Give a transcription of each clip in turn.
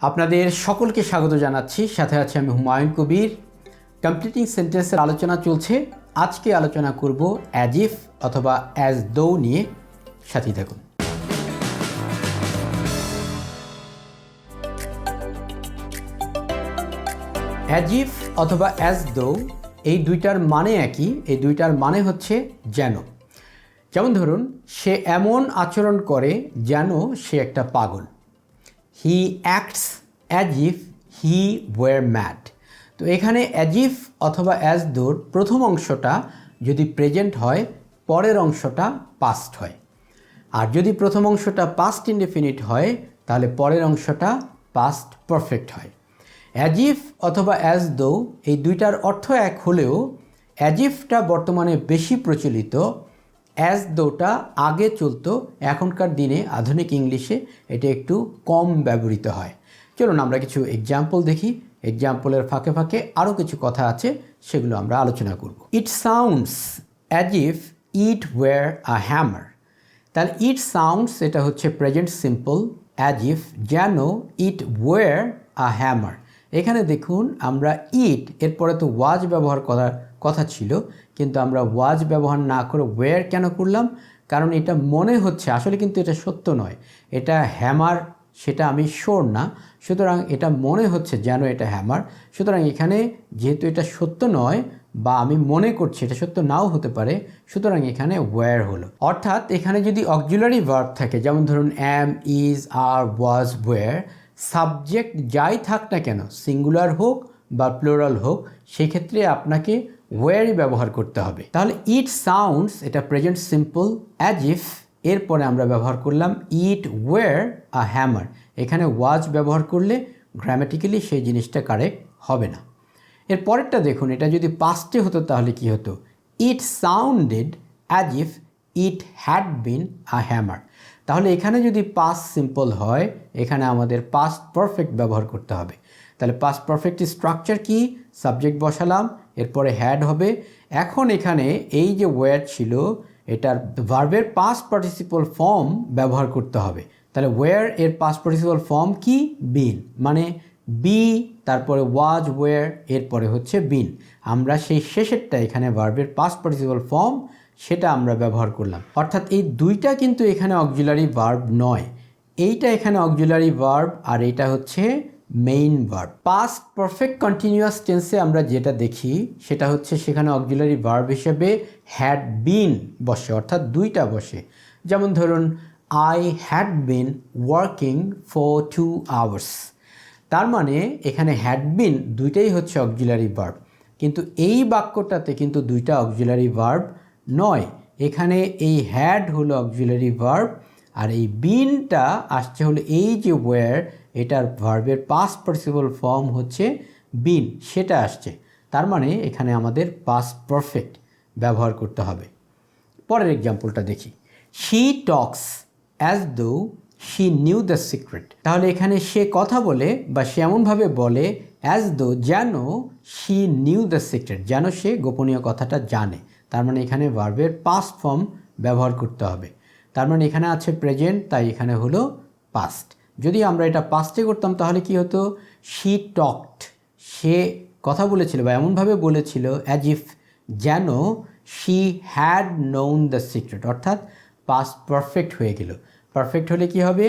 আপনাদের সকলকে স্বাগত জানাচ্ছি। সাথে আছে আমি হুমায়ুন কবির। কমপ্লিটিং সেন্টেন্সের আলোচনা চলছে। আজকে আলোচনা করব অ্যাজ ইফ অথবা অ্যাজ দো নিয়ে। সাথে থাকুন। অ্যাজ ইফ অথবা অ্যাজ দো এই দুইটার মানে একই। এই দুইটার মানে হচ্ছে যেন। যেমন ধরুন, সে এমন আচরণ করে যেন সে একটা পাগল। He acts as if he war mad. তো এখানে অ্যাজ ইফ অথবা অ্যাজ দোর প্রথম অংশটা যদি প্রেজেন্ট হয়, পরের অংশটা পাস্ট হয়। আর যদি প্রথম অংশটা পাস্ট ইনডেফিনিট হয়, তাহলে পরের অংশটা পাস্ট পারফেক্ট হয়। অ্যাজ ইফ অথবা অ্যাজ দো এই দুইটার অর্থ এক হলেও অ্যাজ ইফটা বর্তমানে বেশি প্রচলিত, অ্যাজ দোটা আগে চলতো। এখনকার দিনে আধুনিক ইংলিশে এটা একটু কম ব্যবহৃত হয়। চলুন আমরা কিছু এক্সাম্পল দেখি। এক্সাম্পলের ফাঁকে ফাঁকে আরও কিছু কথা আছে, সেগুলো আমরা আলোচনা করব। It sounds as if it were a hammer. তাহলে ইট সাউন্ডস এটা হচ্ছে প্রেজেন্ট সিম্পল, অ্যাজ ইফ যেন ইট ওয়ার আ হ্যামার। এখানে দেখুন, আমরা ইট এরপরে তো ওয়াজ ব্যবহার করার কথা ছিল, কিন্তু আমরা ওয়াজ ব্যবহার না করে ওয়ার কেন করলাম? কারণ এটা মনে হচ্ছে, আসলে কিন্তু এটা সত্য নয়, এটা হ্যামার, সেটা আমি শিওর না। সুতরাং এটা মনে হচ্ছে যেন এটা হ্যামার। সুতরাং এখানে যেহেতু এটা সত্য নয় বা আমি মনে করছি এটা সত্য নাও হতে পারে, সুতরাং এখানে ওয়্যার হলো। অর্থাৎ এখানে যদি অক্সিলারি ভার্ব থাকে, যেমন ধরুন am, is, R, was, were, subject যাই থাক না কেন, সিঙ্গুলার হোক বা প্লুরাল হোক, সেক্ষেত্রে আপনাকে ওয়্যারই ব্যবহার করতে হবে। তাহলে ইট সাউন্ডস এটা প্রেজেন্ট সিম্পল, অ্যাজ ইফ এরপরে আমরা ব্যবহার করলাম ইট ওয়্যার আ হ্যামার। এখানে ওয়াজ ব্যবহার করলে গ্রামাটিক্যালি সেই জিনিসটা কারেক্ট হবে না। এর পরেরটা দেখুন, এটা যদি পাস্টে হতো তাহলে কি হতো? It sounded as if it had been a hammer. তাহলে এখানে যদি পাস্ট সিম্পল হয়, এখানে আমাদের পাস্ট পারফেক্ট ব্যবহার করতে হবে। তাহলে পাস্ট পারফেক্টের স্ট্রাকচার কি? সাবজেক্ট বসালাম, এরপরে হ্যাড হবে। এখন এখানে এই যে ওয়্যার ছিল, এটার ভার্বের পাস্ট পার্টিসিপল ফর্ম ব্যবহার করতে হবে। তাহলে ওয়্যার এর পাস্ট পার্টিসিপল ফর্ম কি? বিন, মানে বি, তারপরে ওয়াজ, ওয়্যার, এরপরে হচ্ছে বিন। আমরা সেই শেষেরটা এখানে ভার্বের পাস্ট পার্টিসিপল ফর্ম, সেটা আমরা ব্যবহার করলাম। অর্থাৎ এই দুইটা কিন্তু এখানে অক্সিলারি ভার্ব নয়। এইটা এখানে অক্সিলারি ভার্ব আর এটা হচ্ছে main verb. Past perfect continuous টেন্সে আমরা যেটা দেখি সেটা হচ্ছে সেখানে অক্সিলারি ভার্ব হিসেবে হ্যাড বিন বসে, অর্থাৎ দুইটা বসে। যেমন ধরুন, I had been working for 2 hours। তার মানে এখানে হ্যাড বিন দুইটাই হচ্ছে অক্সিলারি ভার্ব, কিন্তু এই বাক্যটাতে কিন্তু দুইটা অক্সিলারি ভার্ব নয়। এখানে এই হ্যাড হলো অক্সিলারি ভার্ব, আর এই বিনটা আসছে হলো এই যে ওয়্যার, এটার ভার্বের পাস্ট পার্টিসিপল ফর্ম হচ্ছে বিন, সেটা আসছে। তার মানে এখানে আমাদের পাস্ট পারফেক্ট ব্যবহার করতে হবে। পরের এক্সাম্পলটা দেখি। She talks as though she new the secret. তাহলে এখানে সে কথা বলে বা সে এমনভাবে বলে অ্যাজ দো যেন শি নিউ দ্য সিক্রেট, যেন সে গোপনীয় কথাটা জানে। তার মানে এখানে ভার্বের পাস্ট ফর্ম ব্যবহার করতে হবে। তার মানে এখানে আছে প্রেজেন্ট, তাই এখানে হলো পাস্ট। যদি আমরা এটা পাস্টে করতাম তাহলে কি হতো? শি টকড, সে কথা বলেছিল বা এমনভাবে বলেছিল অ্যাজ ইফ যেন she had known the secret, অর্থাৎ পাস্ট পারফেক্ট হয়ে গেল। পারফেক্ট হলে কি হবে?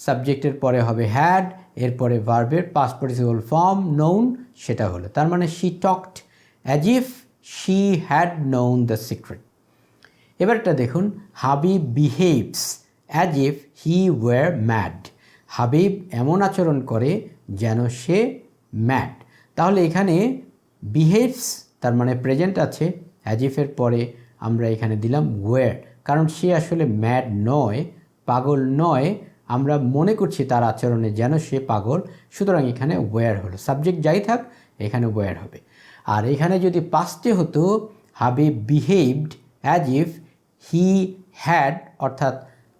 সাবজেক্টের পরে হবে হ্যাড, এরপরে ভার্বের পাস্ট পার্টিসিপল ফর্ম নোন, সেটা হলো। তার মানে she talked as if she had known the secret. এবারটা দেখুন, Habib behaves as if he war mad. Habib এমন আচরণ করে যেন সে ম্যাড। তাহলে এখানে বিহেভস তার মানে প্রেজেন্ট আছে, অ্যাজ ইফের পরে আমরা এখানে দিলাম ওয়ার, কারণ সে আসলে ম্যাড নয়, পাগল নয়। আমরা মনে করছি তার আচরণে যেন সে পাগল, সুতরাং এখানে ওয়্যার হলো। সাবজেক্ট যাই থাক, এখানে ওয়্যার হবে। আর এখানে যদি পাস্টে হতো Habib behaved as if he had, অর্থাৎ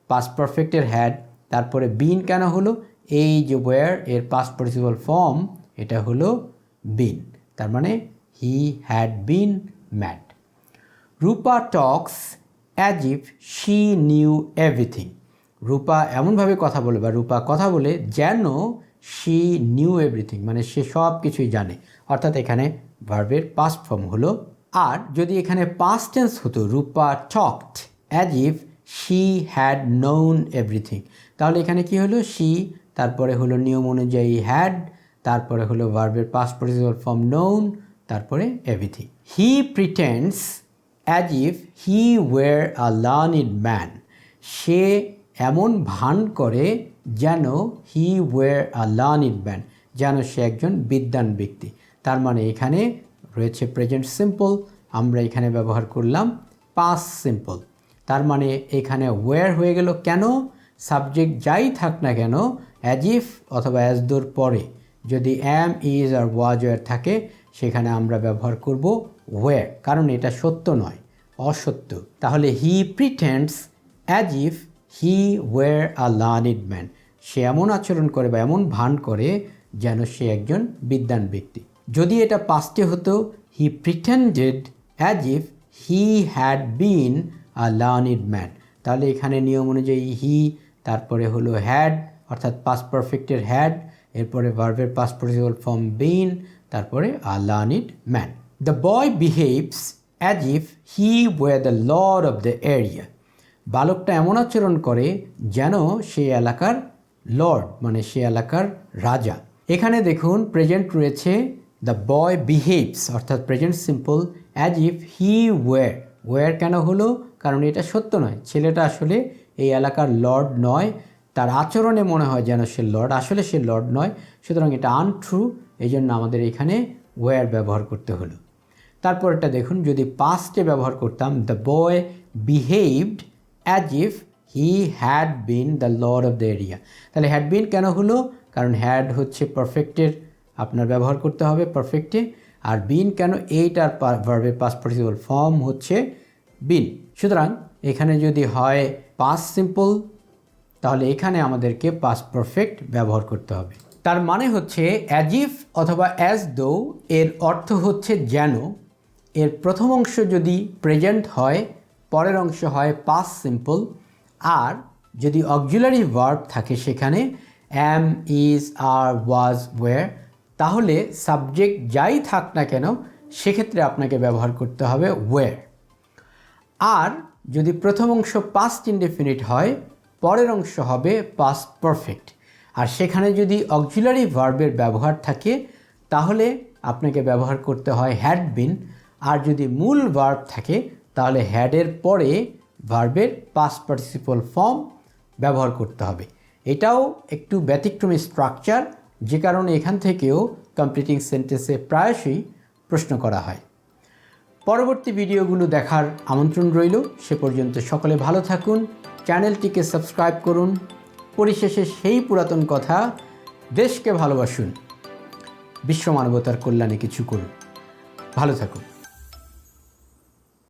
পাস্ট পারফেক্টের হ্যাড, তারপরে বিন কেন হলো? এই যে ওয়্যার এর পাস্ট পার্টিসিপল ফর্ম, এটা হলো বিন। তার মানে he had been mad. Rupa talks as if she knew everything. Rupa এমনভাবে কথা বলে বা রূপা কথা বলে যেন শি নিউ এভরিথিং, মানে সে সব কিছুই জানে, অর্থাৎ এখানে ভার্বের পাস্ট ফর্ম হলো। আর যদি এখানে পাস্ট টেন্স হতো Rupa talked as if she had known everything, তাহলে এখানে কি হলো, শি তারপরে হলো নিয়ম অনুযায়ী হ্যাড, তারপরে হলো ভার্বের পাস্ট পার্টিসিপল ফর্ম নোন, তারপরে everything. He pretends as if he were a learned man, সে এমন ভান করে যেন হি ওয়ার আ লার্নিড ম্যান, যেন সে একজন বিদ্বান ব্যক্তি। তার মানে এখানে রয়েছে প্রেজেন্ট সিম্পল, আমরা এখানে ব্যবহার করলাম পাস্ট সিম্পল। তার মানে এখানে ওয়ার হয়ে গেল, কেন, সাবজেক্ট যাই থাক না কেন অ্যাজ ইফ অথবা অ্যাজ দোর পরে যদি অ্যাম ইজ আর ওয়াজ ওয়ার থাকে সেখানে আমরা ব্যবহার করব ওয়ার, কারণ এটা সত্য নয়, অসত্য। তাহলে he pretends as if he were a learned man, সে এমন আচরণ করে বা এমন ভান করে যেন সে একজন বিদ্বান ব্যক্তি। যদি এটা পাস্টে হতো he pretended as if he had been a learned man, তাহলে এখানে নিয়ম অনুযায়ী হি তারপরে হলো হ্যাড অর্থাৎ পাস্ট পারফেক্টের হ্যাড, এরপরে ভার্বের পাস্ট পার্টিসিপল ফর্ম বিন, তারপরে a learned man. The boy behaves as if he were the lord of the area, বালকটা এমন আচরণ করে যেন সে এলাকার লর্ড, মানে সে এলাকার রাজা। এখানে দেখুন প্রেজেন্ট রয়েছে দ্য বয় বিহেভস অর্থাৎ present simple as if he were, were কেন হলো, কারণ এটা সত্য নয়, ছেলেটা আসলে এই এলাকার লর্ড নয়, তার আচরণে মনে হয় যেন সে লর্ড, আসলে সে লর্ড নয়, সুতরাং এটা আনট্রু, এই জন্য আমাদের এখানে ওয়ার ব্যবহার করতে হলো। তারপরটা দেখুন যদি পাস্টে ব্যবহার করতাম the boy behaved as if he had been the lord of the area, তাহলে হ্যাড বিন কেন হলো, কারণ হ্যাড হচ্ছে পারফেক্টের আপনার ব্যবহার করতে হবে পারফেক্টে, আর বিন কেন, এইটার ভার্বের পাস্ট পার্টিসিপল ফর্ম হচ্ছে বিন, সুতরাং এখানে যদি হয় পাস্ট সিম্পল তাহলে এখানে আমাদেরকে পাস্ট পারফেক্ট ব্যবহার করতে হবে। তার মানে হচ্ছে অ্যাজ ইফ অথবা অ্যাজ দো এর অর্থ হচ্ছে যেন, এর প্রথম অংশ যদি প্রেজেন্ট হয় পরের অংশ হয় পাস্ট সিম্পল, আর যদি অক্সিলারি ভার্ব থাকে সেখানে am is R was were, তাহলে সাবজেক্ট যাই থাক না কেন সেক্ষেত্রে আপনাকে ব্যবহার করতে হবে ওয়ার। আর যদি প্রথম অংশ পাস্ট ইনডেফিনিট হয় পরের অংশ হবে পাস্ট পারফেক্ট, আর সেখানে যদি অক্সিলারি ভার্বের ব্যবহার থাকে তাহলে আপনাকে ব্যবহার করতে হয় হ্যাড বিন, আর যদি মূল ভার্ব থাকে তাহলে হ্যাডের পরে ভার্বের পাস্ট পার্টিসিপল ফর্ম ব্যবহার করতে হবে। এটাও একটু ব্যতিক্রমী স্ট্রাকচার, যে কারণে এখান থেকেও কমপ্লিটিং সেন্টেন্সে প্রায়শই প্রশ্ন করা হয়। পরবর্তী ভিডিওগুলো দেখার আমন্ত্রণ রইল, সে পর্যন্ত সকলে ভালো থাকুন, চ্যানেলটিকে সাবস্ক্রাইব করুন। পরিশেষে সেই পুরাতন কথা, দেশকে ভালোবাসুন, বিশ্ব মানবতার কল্যাণে কিছু করুন। ভালো থাকুন।